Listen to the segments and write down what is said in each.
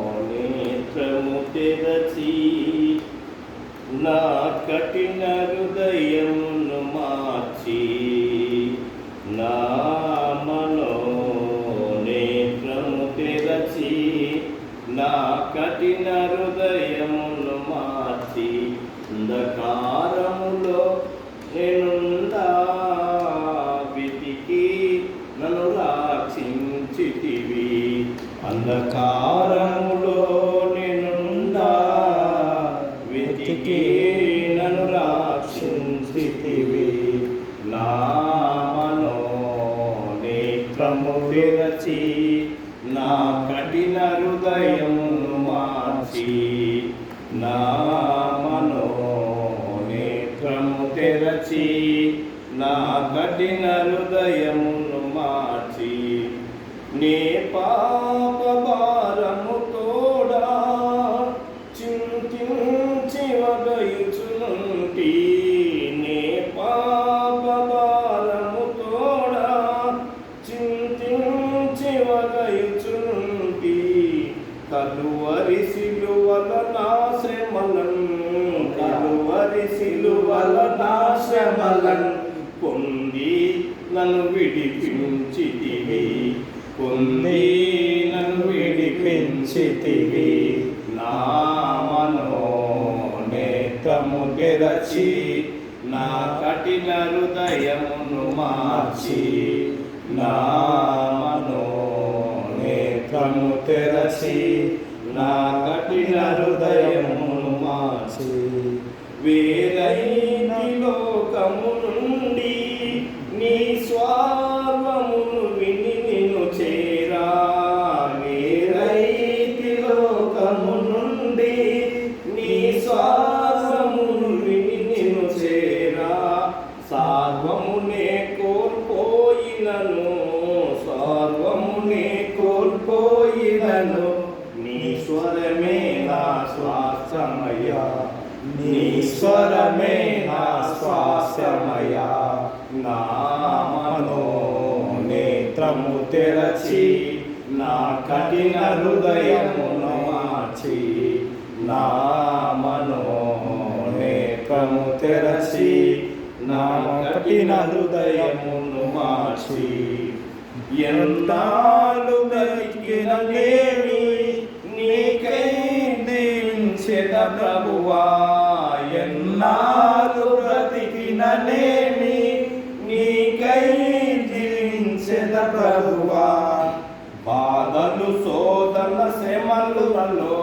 మనోనేత్రము తెరచి నా కఠిన హృదయమును మార్చి నా మనోనేత్రము తెరచి నా కఠిన హృదయమును మార్చి అంధకారములో నేనుండా వెతికి నన్ను రక్షించితివి. అంధకారములో నేనుండా వెతికి నన్ను రక్షించితివి. నా మనోనేత్రము తెరచి నా కఠిన హృదయమును మార్చి నా మనోనేత్రము తెరచి నా కఠిన హృదయమును మార్చి నే పాప భారము తోడా చింతించి వదయుచునుంటి. నే పాప భారము తోడా చింతించి వదయుచునుంటి. కలువరి సిలువల నాశ్రమలను కలువరి సిలువల నాశ్రమలను పొంది నన్ను విడిపించితివి. పొంది నన్ను విడిపించితివి. నా మనోనేత్రము తెరచి నా కఠిన హృదయమును మార్చి నా మనోనేత్రము తెరచి నా కఠిన హృదయమును మార్చి వేరైన లోకము నుండి నీ స్వరమును విని నిన్ను చేరా. వేరైతి లోకము నుండి నీ స్వరమును విని నిన్ను చేరా. సర్వమునే కోల్పోయినను సర్వమునే కోల్పోయినను నీ స్వరమే నా శ్వాసమయ్యా. నీ స్వరమే నా శ్వాసమయ్యా. నా మనోనేత్రము తెరచి నా కఠిన హృదయమును మార్చి నా మనోనేత్రము తెరచి నా కఠిన హృదయమును మార్చి ఎన్నాళ్ళు బ్రతికిననేమి నీకై దీవించెద ప్రభువా. ఎన్నాళ్ళు బ్రతికిననేమి నీకై జీవించెద ప్రభువా. బాధలు శోధన శ్రమలలో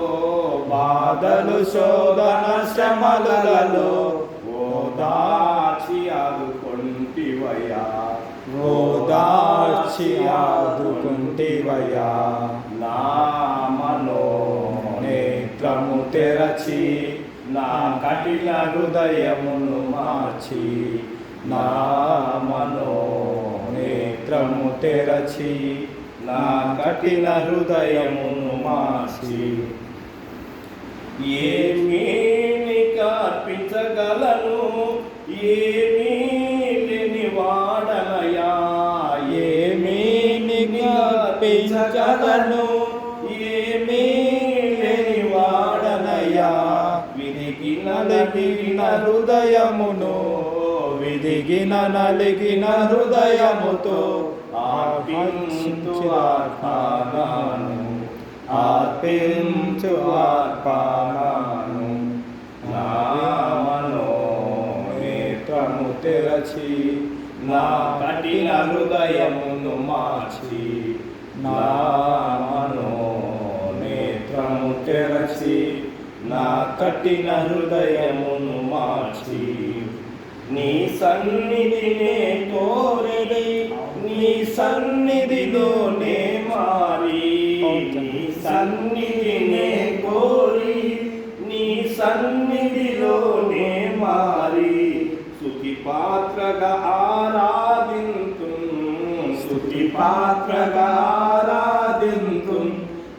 బాధలు శోధన శ్రమలలో ఓదార్చి ఆదుకొంటివయ్యా. ఓదార్చి ఆదుకొంటివయ్యా. నా మనోనేత్రము తెరచి నా కఠిన హృదయమును మార్చి నా మనోనేత్రము తెరచి నా కఠిన హృదయమును మార్చి ఏమీ అర్పించగలను ఏమీ లేని వాడనయా. ఏమీ అర్పించగలను ఏమీ లేని వాడనయా. విదిగిన నలిగిన హృదయమును విదిగిన నలిగిన హృదయముతో అర్పించు ఆత్మను అర్పించు ఆత్మను. నా మనోనేత్రము తెరచి నా కఠిన హృదయమును మార్చి నా మనోనేత్రము తెరచి నా కఠిన హృదయమును మార్చి నీ సన్నిధినే కోరెది నీ సన్నిధిలోనే మారి నీ సన్నిధినే కోరి నీ సన్నిధిలోనే మారి స్తుతి పాత్రగా ఆరాధింతు స్తుతి పాత్రగా ఆరాధింతు.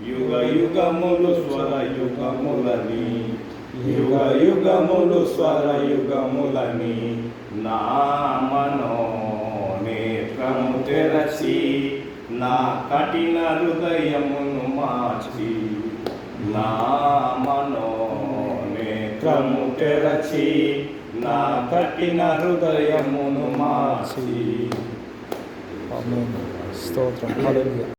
యుగ యుగములు స్వర యుగములని యుగ యుగములు స్వర యుగములని నా మనోనేత్రము తెరచి నా కఠిన హృదయమును నా మనోనేత్రము తెరచి నా కఠిన హృదయమును మార్చి ఆమేన్. స్తోత్రం. హల్లెలూయా.